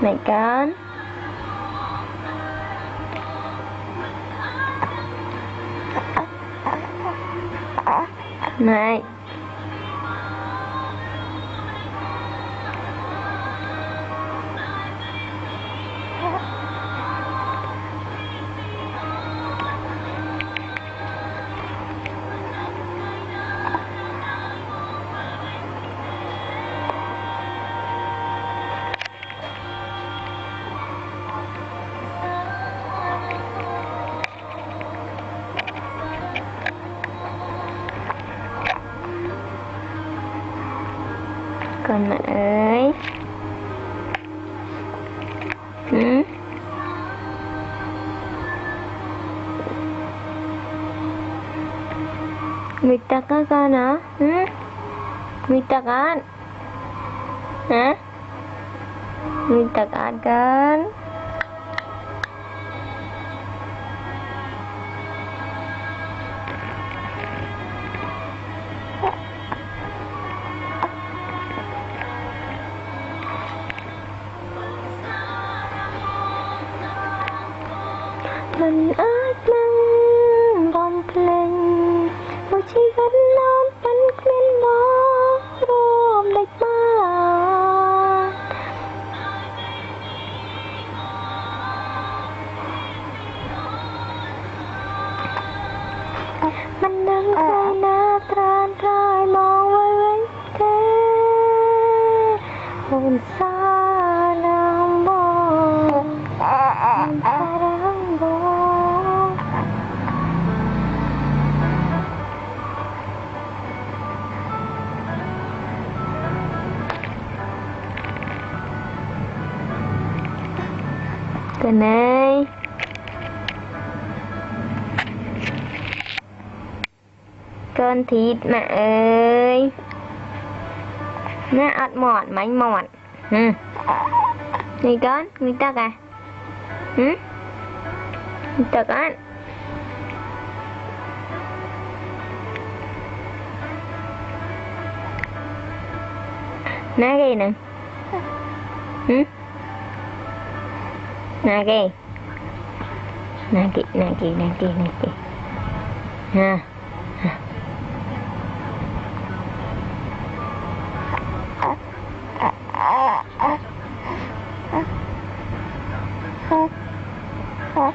Này con. Này. Con ơi. Minta kan hả? Minta kan? Hả? Minta kan? Mình ác năng bom lên một chi vật non bắn lên đó rôm đạch ba mình đang say na tràn trai mong với thế hồn xa nam bò hồn xa đang bò. Con ơi. Con thịt mà ơi. Nó ọt mọt mảnh mọt. Này con, người ta à? Người ta con. Nè cái nè. Nè cái. Nè cái. Ha. Huh?